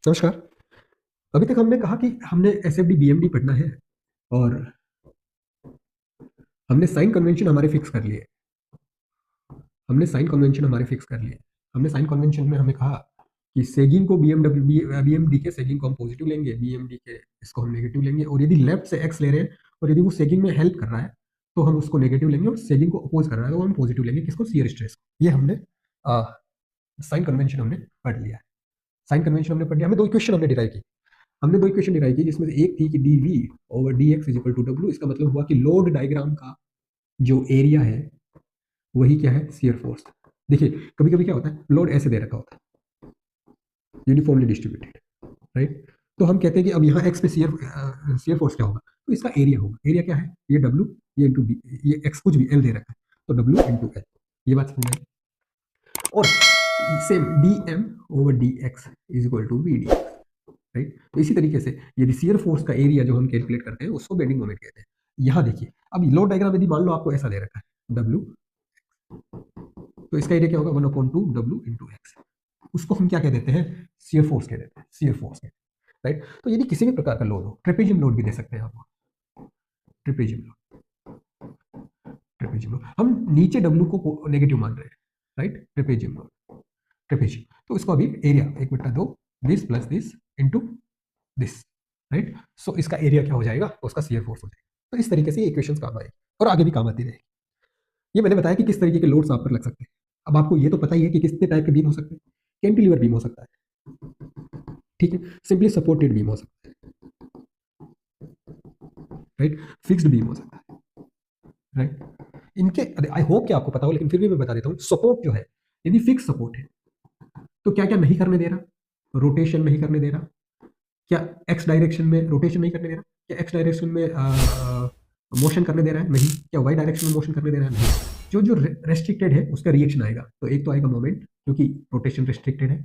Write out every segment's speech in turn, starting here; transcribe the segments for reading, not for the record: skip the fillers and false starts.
नमस्कार। अभी तक हमने कहा कि हमने एसएफडी बीएमडी पढ़ना है और हमने साइन कन्वेंशन हमारे फिक्स कर लिए। हमने साइन कन्वेंशन हमारे फिक्स कर लिए। हमने साइन कन्वेंशन में हमें कहा कि सेगिंग को बीएमडी के सेगिंग को हम पॉजिटिव लेंगे, बीएमडी के इसको हम नेगेटिव लेंगे, और यदि लेफ्ट से एक्स ले रहे हैं और यदि वो सेगिंग में हेल्प कर रहा है तो हम उसको नेगेटिव लेंगे, और सेगिंग को अपोज कर रहा है तो हम पॉजिटिव लेंगे। किसको? Shear stress. ये हमने साइन कन्वेंशन हमने पढ़ लिया है। साइन कन्वेंशन हमने पढ़ लिया। हमें दो इक्वेशन हमने डिराइव की। हमने दो इक्वेशन डिराइव की जिसमें से एक थी कि D V over D X is equal to W. इसका मतलब हुआ कि लोड डायग्राम का जो एरिया है वही क्या है? Shear force. देखिए कभी कभी क्या होता है, लोड ऐसे दे रखा होता है, यूनिफॉर्मली डिस्ट्रीब्यूटेड, राइट। तो हम कहते हैं कि अब यहाँ एक्स पे शियर फोर्स क्या होगा, तो इसका एरिया होगा। एरिया क्या है? ये डब्ल्यू, ये इंटू बी, ये एक्स कुछ भी एल दे रखा है, तो डब्ल्यू इंटू एल। ये बात समझ में आई? और same D M over D X is equal to V D, right. तो इसी तरीके से यदि शियर फोर्स का एरिया जो हम कैलकुलेट करते हैं उसको बेंडिंग मोमेंट कहते हैं। यहाँ देखिए, अब लोड डायग्राम यदि मान लो आपको ऐसा दे रखा है डब्ल्यू, तो इसका एरिया क्या होगा? 1/2 डब्ल्यू इंटू एक्स। उसको हम क्या कह देते हैं? शियर फोर्स कह देते हैं, शियर फोर्स कह देते हैं, राइट। तो यदि किसी भी प्रकार का लोड हो, ट्रेपेजियम लोड भी दे सकते हैं आपको, ट्रेपेजियम लोड, ट्रेपेजियम लोड। हम नीचे डब्ल्यू को नेगेटिव मान रहे हैं, राइट, ट्रेपेजियम लोड, ट्रेपेजियम। तो इसको अभी area 1/2 this plus this into this, right. So इसका एरिया क्या हो जाएगा? उसका शियर फोर्स हो जाएगा। तो इस तरीके से ये इक्वेशंस काम आएगी और आगे भी काम आती रहेगी। ये मैंने बताया कि किस तरीके के लोड्स आप पर लग सकते हैं। अब आपको ये तो पता ही है कि कितने टाइप के बीम हो सकते हैं। कैंटिलीवर बीम हो सकता है, ठीक है, सिंपली सपोर्टेड बीम हो सकता है, राइट, फिक्स्ड बीम हो सकता है, राइट। इनके आई होप कि आपको पता हो, लेकिन फिर भी मैं बता देता हूँ। सपोर्ट जो है, यदि फिक्स सपोर्ट है तो क्या क्या नहीं करने दे रहा? रोटेशन नहीं करने दे रहा। क्या एक्स डायरेक्शन में रोटेशन नहीं करने दे रहा? क्या एक्स डायरेक्शन में मोशन करने दे रहा है? नहीं। क्या वाई डायरेक्शन में मोशन करने दे रहा है? नहीं। जो जो रेस्ट्रिक्टेड है उसका रिएक्शन आएगा। तो एक तो आएगा मोमेंट क्योंकि रोटेशन रेस्ट्रिक्टेड है,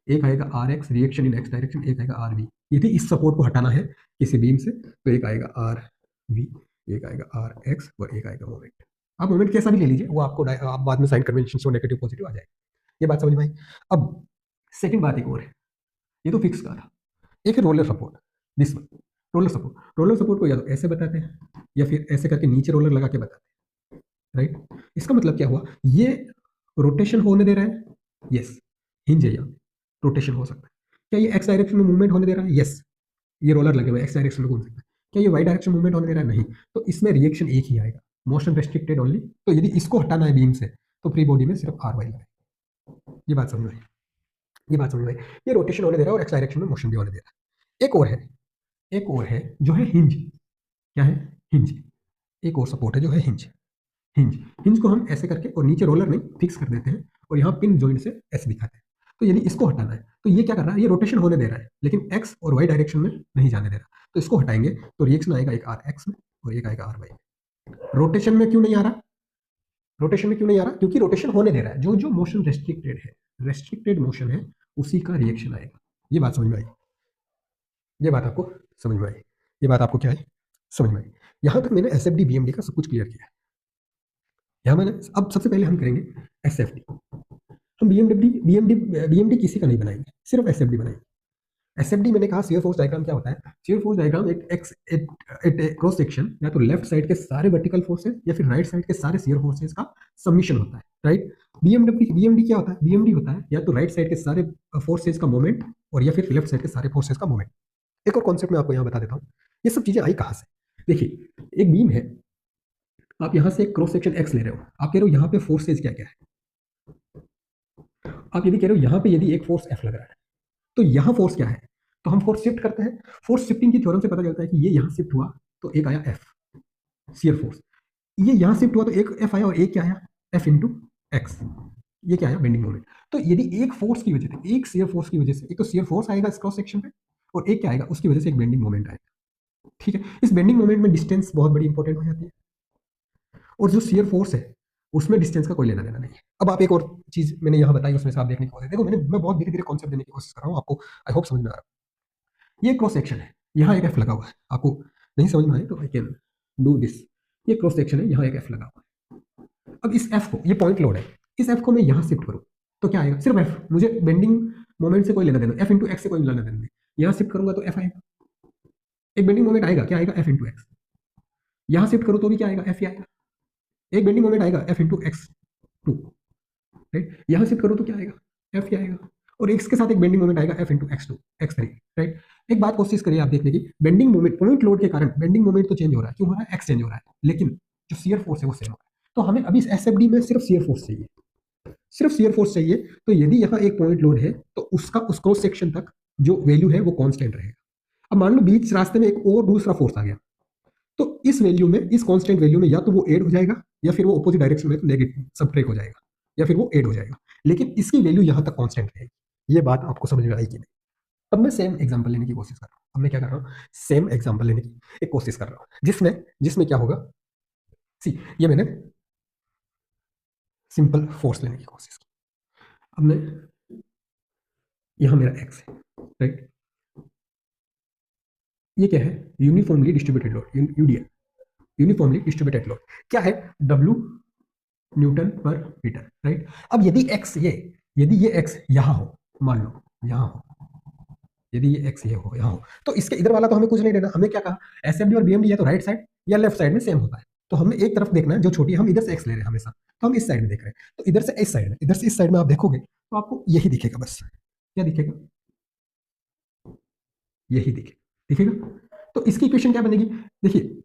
एक आएगा R X reaction in X direction, एक आएगा आर वी। यदि इस सपोर्ट को हटाना है किसी बीम से तो एक आएगा आर वी, एक आएगा आर एक्स और एक आएगा मोमेंट। आप मोमेंट कैसा भी ले लीजिए, वो आपको आप बाद में साइन कन्वेंशन से नेगेटिव पॉजिटिव आ जाएगा। ये बात समझ में आई? अब सेकंड बात एक और है, ये तो फिक्स का था। एक है roller support, this one, roller support. Roller support को या तो ऐसे बताते हैं या फिर ऐसे करके नीचे रोलर लगा के बताते हैं, राइट। इसका मतलब क्या हुआ? ये रोटेशन होने दे रहा है, यस, हिंज है यहाँ, रोटेशन हो सकता है। क्या ये एक्स डायरेक्शन में मूवमेंट होने दे रहा है? यस, ये रोलर लगे हुए एक्स डायरेक्शन में घूम सकता है। क्या ये वाई डायरेक्शन मूवमेंट होने दे रहा है? नहीं। तो इसमें रिएक्शन एक ही आएगा, मोशन रेस्ट्रिक्टेड ओनली। तो यदि इसको हटाना है बीम से तो फ्री बॉडी में सिर्फ आर वाई लगाए। ये बात समझ में आई? ये बात समझ में आई? ये रोटेशन होने दे रहा है और एक्स डायरेक्शन में मोशन भी होने दे रहा है। एक और है, एक और है जो है हिंज। क्या है? हिंज। एक और सपोर्ट है जो है हिंज। हिंज, हिंज को हम ऐसे करके और नीचे रोलर नहीं फिक्स कर देते हैं और यहाँ पिन जॉइंट से ऐसे दिखाते हैं। तो यदि इसको हटाना है तो ये क्या कर रहा है? ये रोटेशन होने दे रहा है लेकिन एक्स और वाई डायरेक्शन में नहीं जाने दे रहा। तो इसको हटाएंगे तो रिएक्शन आएगा एक आर एक्स में और एक आएगा आर वाई में। रोटेशन में क्यों नहीं आ रहा? रोटेशन में क्यों नहीं आ रहा? क्योंकि रोटेशन होने दे रहा है। जो जो मोशन रेस्ट्रिक्टेड है, रेस्ट्रिक्टेड मोशन है, उसी का रिएक्शन आएगा। ये बात समझ में आई? ये बात आपको समझ में आई? ये बात आपको क्या है? समझ में आई? यहां तक मैंने S F D B M D का सब कुछ क्लियर किया है। यहाँ मैंने अब सबसे पहले हम करेंगे एस एफ डी। हम बी एम डी किसी का नहीं बनाएंगे, सिर्फ एस एफ डी बनाएंगे। एस एफ डी मैंने कहा शियर फोर्स डायग्राम क्या होता है? शियर फोर्स डायग्राम एक क्रॉस सेक्शन या तो लेफ्ट साइड के सारे वर्टिकल फोर्सेस या फिर राइट साइड के सारे शियर फोर्सेस का सबमिशन होता है, राइट। बीएमडी क्या होता है? बीएमडी होता है या तो राइट साइड के सारे फोर्सेस का मोमेंट और या फिर लेफ्ट साइड के सारे फोर्सेस का मोमेंट। एक और कॉन्सेप्ट मैं आपको यहाँ बता देता हूँ। ये सब चीजें आई कहाँ से? देखिए, एक बीम है, आप यहाँ से क्रॉस सेक्शन एक्स ले रहे हो, आप कह रहे हो यहाँ पे फोर्सेज क्या क्या है। आप यदि कह रहे हो यहाँ पे यदि एक फोर्स एफ लग रहा है तो यहाँ फोर्स क्या है? तो हम फोर्स शिफ्ट करते हैं। फोर्स शिफ्टिंग की थ्योरम से पता चलता है कि ये यहाँ शिफ्ट हुआ तो एक आया एफ, शियर फोर्स। ये यहाँ शिफ्ट हुआ तो एक एफ आया और एक क्या आया? F into x. ये क्या आया? Bending moment. तो यदि एक फोर्स की वजह से, एक शियर फोर्स की वजह से, एक तो शियर फोर्स आएगा इस क्रॉस सेक्शन पे और एक क्या आएगा? उसकी वजह से एक बेंडिंग मोमेंट आएगा, ठीक है। इस बेंडिंग मोमेंट में डिस्टेंस बहुत बड़ी इंपॉर्टेंट हो जाती है और जो शियर फोर्स है उसमें डिस्टेंस का कोई लेना देना नहीं है। अब आप एक और चीज मैंने यहाँ बताई, उसमें से आप देखने की कोशिश, देखो मैं बहुत धीरे धीरे कॉन्सेप्ट देने की कोशिश कर रहा हूँ आपको। आई होप समझ में आ रहा है। ये क्रॉस सेक्शन है, यहाँ एक एफ लगा हुआ है। आपको नहीं समझ में आए तो आई कैन डू दिस। ये क्रॉस सेक्शन है, यहाँ एक एफ लगा हुआ है। अब इस एफ को, ये पॉइंट लोड है, इस एफ को मैं यहाँ शिफ्ट करूँ तो क्या आएगा? सिर्फ एफ। मुझे बेंडिंग मोमेंट से कोई लेना देना, एफ इंटू एक्स से कोई लेना देना नहीं। यहां शिफ्ट करूंगा तो एफ आएगा, एक बेंडिंग मोमेंट आएगा, क्या आएगा, एफ इंटू एक्स। यहां शिफ्ट करूं तो भी क्या आएगा, एफ ही आएगा। एक बेंडिंग मोमेंट आएगा F into X two, right. यहां शिफ्ट करूं तो क्या आएगा, एफ ही आएगा। और एक्स के साथ एक बेंडिंग मोमेंट आएगा F into X two X three, right. एक बात कोशिश करिए आप देखने की, बेंडिंग मोमेंट पॉइंट लोड के कारण बेंडिंग मोमेंट तो चेंज हो रहा है, क्यों हो रहा है, एक्स चेंज हो रहा है, लेकिन जो शियर फोर्स है वो सेम हो रहा है। तो हमें अभी एस एफ डी में सिर्फ शियर फोर्स चाहिए, सिर्फ शियर फोर्स चाहिए। तो यदि यहाँ एक पॉइंट लोड है तो उसका उस क्रॉस सेक्शन तक जो वैल्यू है वो कांस्टेंट रहेगा। अब मान लो बीच रास्ते में एक और दूसरा फोर्स आ गया, तो इस वैल्यू में, इस कांस्टेंट वैल्यू में या तो वो ऐड हो जाएगा या फिर वो अपोजिट डायरेक्शन में तो नेगेटिव सबट्रैक्ट हो जाएगा, या फिर वो ऐड हो जाएगा, लेकिन इसकी वैल्यू यहां तक कांस्टेंट रहेगी। ये बात आपको समझ में आई कि नहीं? अब मैं सेम एग्जांपल लेने की कोशिश कर रहा हूं। अब मैं क्या कर रहा हूं, सेम एग्जांपल लेने की एक कोशिश कर रहा हूं, जिसमें जिसमें क्या होगा, सी ये मैंने सिंपल फोर्स लेने की कोशिश की। अब मैं, यहां मेरा एक्स है, राइट। ये क्या है, uniformly distributed load, UDL, uniformly distributed load. क्या है, W newton per metre, right. अब यदि एक्स ये, यदि ये एक्स यहां हो, मान लो यहां हो, यदि ये एक्स ये हो यहां हो, तो इसके इधर वाला तो हमें कुछ नहीं देना। हमें क्या कहा, एसएफडी और बीएमडी या तो राइट साइड या लेफ्ट साइड में सेम होता है, तो हमने एक तरफ देखना है जो छोटी है। हम इधर से एक्स ले रहे हैं हमेशा, तो हम इस साइड में देख रहे हैं, तो इधर से इस साइड में, इधर से इस साइड में आप देखोगे तो आपको यही दिखेगा, बस क्या दिखेगा, यही दिखेगा। तो इसकी इक्वेशन क्या बनेगी, देखिए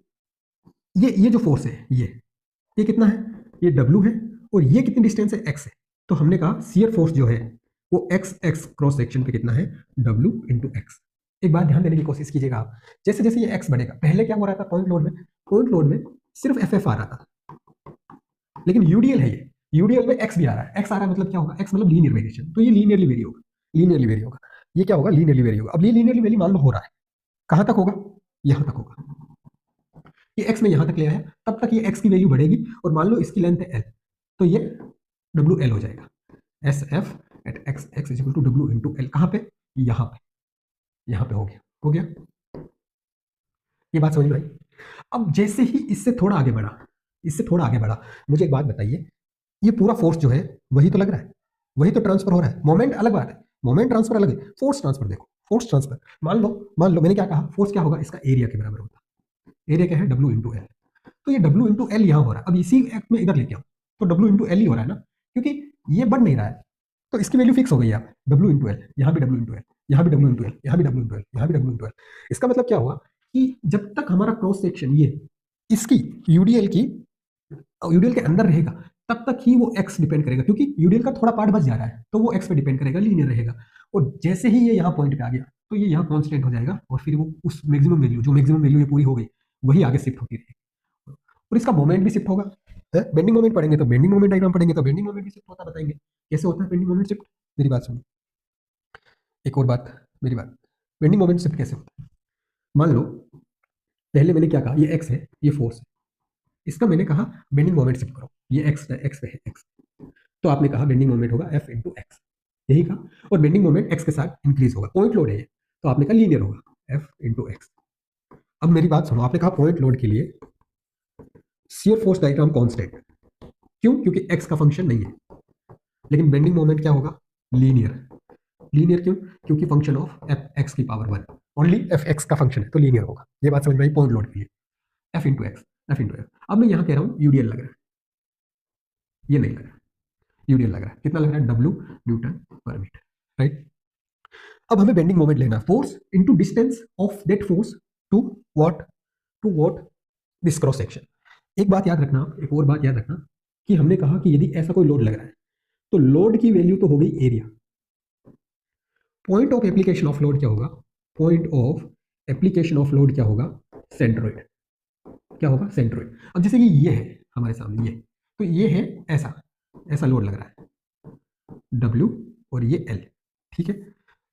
ये जो फोर्स है ये कितना है, ये W है, और ये कितनी डिस्टेंस है, x है। तो हमने कहा शियर फोर्स जो है वो x x क्रॉस सेक्शन पे कितना है, W इंटू एक्स। एक बात ध्यान देने की कोशिश कीजिएगा आप, जैसे जैसे ये x बढ़ेगा, पहले क्या हो रहा था पॉइंट लोड में सिर्फ FF आ रहा था, लेकिन यूडीएल है ये, यूडीएल में x भी आ रहा है। x आ रहा है मतलब क्या होगा, x मतलब लीनियर वेरिएशन, तो ये लीनियरली वेरी होगा, लीनियरली वेरी होगा। ये क्या होगा, लीनियरली वेरी होगा। अब ये लीनियरली वेरी मान लो हो रहा है, कहां तक होगा, यहां तक होगा। ये x में यहां तक ले आया, तब तक ये x की वैल्यू बढ़ेगी, और मान लो इसकी लेंथ है l, तो ये WL हो जाएगा, S F at X X is equal to W into L. कहां पे, यहां पे, यहां पे हो गया। ये बात समझ में आई। अब जैसे ही इससे थोड़ा आगे बढ़ा, इससे थोड़ा आगे बढ़ा, मुझे एक बात बताइए, ये पूरा फोर्स जो है वही तो लग रहा है, वही तो ट्रांसफर हो रहा है। मोमेंट अलग बात है, मोमेंट ट्रांसफर अलग है, फोर्स ट्रांसफर देखो, फोर्स ट्रांसफर। मान लो मैंने क्या कहा, फोर्स क्या होगा, इसका एरिया के बराबर होता है। एरिया क्या है, डब्ल्यू इंटू एल। तो ये डब्ल्यू इंटू एल यहां हो रहा है। अब इसी एक्ट में इधर लेके आओ तो डब्ल्यू इंटू एल ही हो रहा है ना, क्योंकि ये बढ़ नहीं रहा है, तो इसकी वैल्यू फिक्स हो गई। आप डब्ल्यू इंटू एल, यहाँ भी डब्ल्यू इंटू एल, यहाँ भी डब्ल्यू इंटू एल, यहाँ भी डब्ल्यू इंटू एल, यहाँ भी डब्ल्यू इंटू एल। इसका मतलब क्या हुआ कि जब तक हमारा क्रॉस सेक्शन ये इसकी यूडीएल की, यूडीएल के अंदर रहेगा, तब तक ही वो एक्स डिपेंड करेगा, क्योंकि यूडीएल का थोड़ा पार्ट बच जा रहा है, तो वो एक्स पे डिपेंड करेगा, लीनियर रहेगा। और जैसे ही ये यहाँ पॉइंट पे आ गया तो ये यहाँ कॉन्स्टेंट हो जाएगा, और फिर वो उस मैक्सिमम वैल्यू, जो मैक्सिमम वैल्यू ये पूरी हो गई, वही आगे शिफ्ट होती रहेगी। और इसका मोमेंट भी शिफ्ट होगा, बेंडिंग मोमेंट पढ़ेंगे तो बेंडिंग मोमेंट डायग्राम पढ़ेंगे तो बेंडिंग मोमेंट भी शिफ्ट होता बताएंगे कैसे होता है बेंडिंग मोमेंट शिफ्ट। मेरी बात सुनिए, एक और बात, मेरी बात, बेंडिंग मोमेंट शिफ्ट कैसे होता है। मान लो पहले मैंने क्या कहा, ये एक्स है, ये फोर्स है, इसका मैंने कहा बेंडिंग मोमेंट शिफ्ट करो, ये एक्स पे है एक्स, तो आपने कहा बेंडिंग मोमेंट होगा एफ इंटू एक्स, यही कहा। और बेंडिंग मोमेंट एक्स के साथ इंक्रीज होगा, पॉइंट लोड है ये, तो आपने कहा लीनियर होगा एफ इंटू एक्स। अब मेरी बात सुनो, आपने कहा पॉइंट लोड के लिए शियर फोर्स डायग्राम कांस्टेंट, क्यों, क्योंकि एक्स का फंक्शन नहीं है। लेकिन बेंडिंग मोमेंट क्या होगा, लीनियर। लीनियर क्यों, क्योंकि फंक्शन ऑफ एफ एक्स की पावर 1, ओनली एफ एक्स का फंक्शन है, तो लीनियर होगा। ये बात समझ में आई, पॉइंट लोड के लिए F into x, F into F. अब मैं यहां कह रहा हूं यूडीएल लग रहा है, ये नहीं लग रहा, यूडीएल लग रहा है। कितना लग रहा है, W newton per metre, right. अब हमें बेंडिंग मोमेंट लेना, force into distance of that force to what this cross section. एक बात याद रखना, एक और बात याद रखना, कि हमने कहा कि यदि ऐसा कोई लोड लग रहा है तो लोड की वैल्यू तो हो गई area, point of application of load क्या होगा, point of application of load क्या होगा, सेंट्रोइड। क्या होगा, सेंट्रोइड। अब जैसे कि ये है हमारे सामने, ये तो ये है ऐसा, ऐसा लोड लग रहा है W और ये L, ठीक है।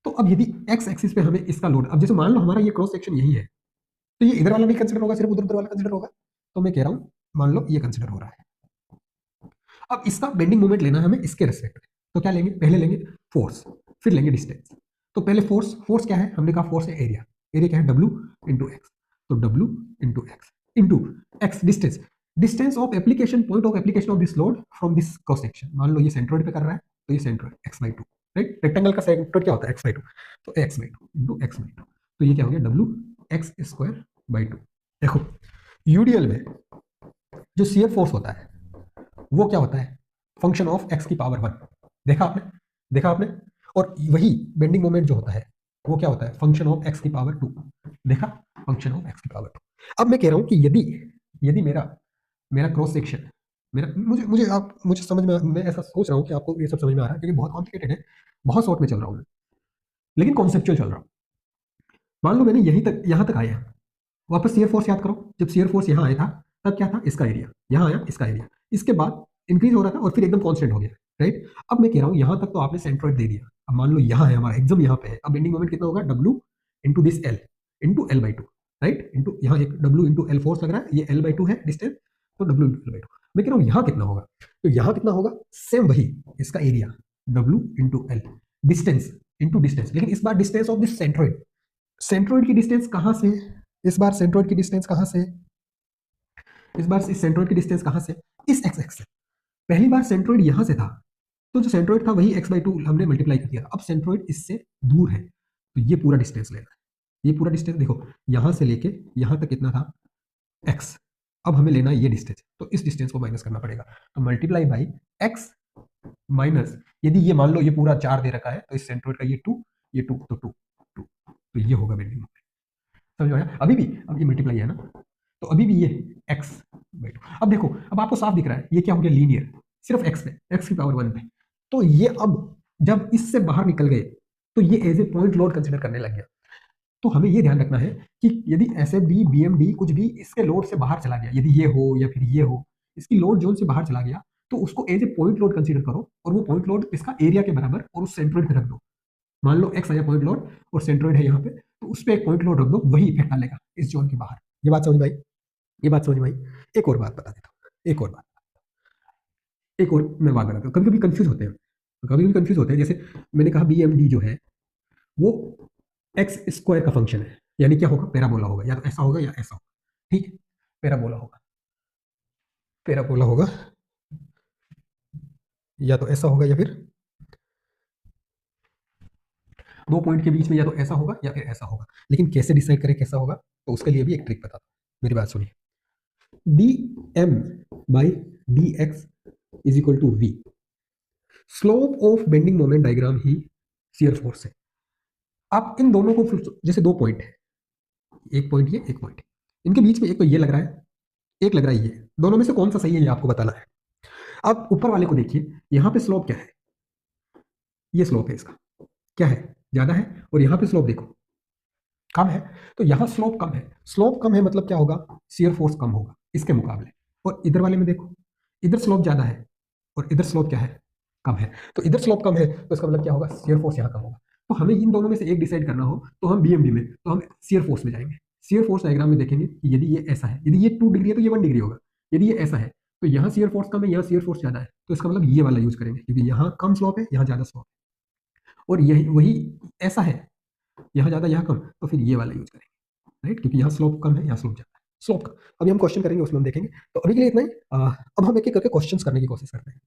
तो अब यदि एक्स एक्सिस पे हमें इसका लोड, अब जैसे मान लो हमारा ये क्रॉस सेक्शन यही है, तो ये इधर वाला नहीं कंसिडर होगा, सिर्फ उधर वाला कंसिडर होगा। तो मैं कह रहा हूं मान लो ये कंसिडर हो रहा है। अब इसका बेंडिंग मोमेंट लेना है हमें इसके रेस्पेक्ट में, तो क्या लेंगे, पहले लेंगे फोर्स, फिर लेंगे डिस्टेंस। तो पहले फोर्स, फोर्स क्या है, हमने कहा फोर्स है एरिया, एरिया क्या है, W इंटू एक्स। तो W into x into x distance, distance of application, point of application of this load from this cross section. मान लो ये सेंट्रोइड पे कर रहा है, तो ये सेंट्रोइड x/2, राइट। रेक्टेंगल का सेंट्रोइड क्या होता है, x/2, तो x/2 इंटू x/2, तो ये क्या हो गया W x square by two. देखो यूडीएल में जो शियर फोर्स होता है वो क्या होता है, फंक्शन ऑफ एक्स की पावर 1, देखा आपने, देखा आपने। और वही बेंडिंग मोमेंट जो होता है वो क्या होता है, फंक्शन ऑफ एक्स की पावर 2, देखा, फंक्शन ऑफ एक्स की पावर 2। अब मैं कह रहा हूं कि यदि यदि मेरा मेरा क्रॉस सेक्शन, मेरा मुझे मुझे आप मुझे समझ में, मैं ऐसा सोच रहा हूँ कि आपको ये सब समझ में आ रहा है क्योंकि बहुत कॉम्प्लिकेटेड है, बहुत शॉर्ट में चल रहा हूँ मैं, लेकिन कॉन्सेप्चुअल चल रहा हूँ। मान लो मैंने यहीं तक, यहाँ तक आया, वापस शियर फोर्स याद करो, जब शियर फोर्स यहाँ आया था तब क्या था, इसका एरिया, यहाँ आया इसका एरिया, इसके बाद इंक्रीज हो रहा था और फिर एकदम कांस्टेंट हो गया, राइट। अब मैं कह रहा हूँ यहाँ तक तो आपने सेंट्रोइड दे दिया, अब मान लो यहाँ है हमारा एग्जाम, यहाँ पे है, अब बेंडिंग मोमेंट कितना होगा, W into this L into L by two, right, into यहाँ एक डब्ल्यू इंटू एल फोर्स लग रहा है, ये एल बाई टू है डिस्टेंस, तो W into L by two. मैं कह रहा हूँ यहाँ कितना होगा, तो यहाँ कितना होगा, सेम वही इसका area W into L, distance into distance, लेकिन इस बार distance of this centroid, centroid की डिस्टेंस कहां से, इस बार सेंट्रोइड की डिस्टेंस कहां से, इस बार इस सेंट्रोइड की डिस्टेंस कहां से, इस एक्स एक्स से। पहली बार सेंट्रोइड यहां से था, तो जो सेंट्रोइड था वही x/2 हमने मल्टीप्लाई कर दिया, अब सेंट्रोइड इससे दूर है, तो ये पूरा डिस्टेंस लेना है, ये पूरा डिस्टेंस देखो यहां से लेके यहां तक कितना था x, अब हमें लेना है ये डिस्टेंस, तो इस डिस्टेंस को माइनस करना पड़ेगा, तो मल्टीप्लाई बाई x माइनस, यदि ये मान लो ये पूरा 4 दे रखा है तो इस सेंट्रोइड का ये 2, ये 2 तो 2 2, तो ये होगा बेंडिंग मोमेंट, समझ में आया अभी भी, अब ये मल्टीप्लाई है ना, तो अभी भी ये x बाई टू। अब देखो, अब आपको साफ दिख रहा है ये क्या हो गया, लीनियर, सिर्फ x पे, x की पावर 1 पे, तो ये अब जब इससे बाहर निकल गए तो ये as a point load consider करने लग गया। तो हमें ये ध्यान रखना है कि यदि एसएफडी बीएमडी कुछ भी इसके लोड से बाहर चला गया, यदि ये हो या फिर ये हो, इसकी लोड जोन से बाहर चला गया, तो उसको as a point load consider करो, और वो पॉइंट लोड इसका एरिया के बराबर, और उस सेंट्रोइड पे रख दो। मान लो एक्स आया पॉइंट लोड और सेंट्रोइड है यहाँ पे, तो उस पर एक पॉइंट लोड रख दो, वही इफेक्ट डालेगा इस जोन के बाहर। ये बात समझ में आई, ये बात समझ में आई। एक और बात बता देता हूँ, एक और बात, एक और मैं बात बताता हूँ, कभी कभी कंफ्यूज होते हैं, कभी कभी कंफ्यूज होते हैं, जैसे मैंने कहा बी एम डी जो है वो एक्स स्क्वायर का फंक्शन है, यानी क्या होगा, पैराबोला होगा, या तो ऐसा होगा या ऐसा होगा, ठीक है, पैराबोला होगा, पैराबोला होगा, या तो ऐसा होगा या फिर दो पॉइंट के बीच में, या तो ऐसा होगा या फिर ऐसा होगा, लेकिन कैसे डिसाइड करें कैसा होगा, तो उसके लिए भी एक ट्रिक बताता हूँ, मेरी बात सुनिए। D M by D X is equal to V, slope of bending moment diagram ही शियर फोर्स है। आप इन दोनों को, जैसे दो पॉइंट है, एक पॉइंट ये, एक पॉइंट, इनके बीच में एक तो ये लग रहा है, एक लग रहा है ये, दोनों में से कौन सा सही है ये आपको बताना है। अब ऊपर वाले को देखिए, यहां पे स्लोप क्या है, ये स्लोप है इसका, क्या है, ज्यादा है, और यहां पे स्लोप देखो कम है, तो यहां स्लोप कम है, स्लोप कम है मतलब क्या होगा, शियर फोर्स कम होगा इसके मुकाबले। और इधर वाले में देखो, इधर स्लोप ज्यादा है और इधर स्लोप क्या है, कम है, तो इधर स्लोप कम है तो इसका मतलब क्या होगा, शियर फोर्स यहाँ कम होगा। तो हमें इन दोनों में से एक डिसाइड करना हो तो हम बीएमडी में, तो हम शियर फोर्स में जाएंगे, शियर फोर्स डायग्राम में देखेंगे कि यदि ये ऐसा है, यदि ये 2 डिग्री है तो ये 1 डिग्री होगा, यदि ये ऐसा है तो यहाँ शियर फोर्स कम है, यहाँ शियर फोर्स ज्यादा है, तो इसका मतलब ये वाला यूज करेंगे, क्योंकि यहाँ कम स्लोप है यहाँ ज्यादा स्लोप है, और यही वही ऐसा है, यहाँ ज्यादा यहाँ कम, तो फिर ये वाला यूज करेंगे, राइट, क्योंकि यहाँ स्लोप कम है यहाँ स्लोप ज्यादा है, स्लोप का अभी हम क्वेश्चन करेंगे उसमें हम देखेंगे। तो अभी के लिए इतना ही, अब हम एक एक करके क्वेश्चंस करने की कोशिश करते हैं।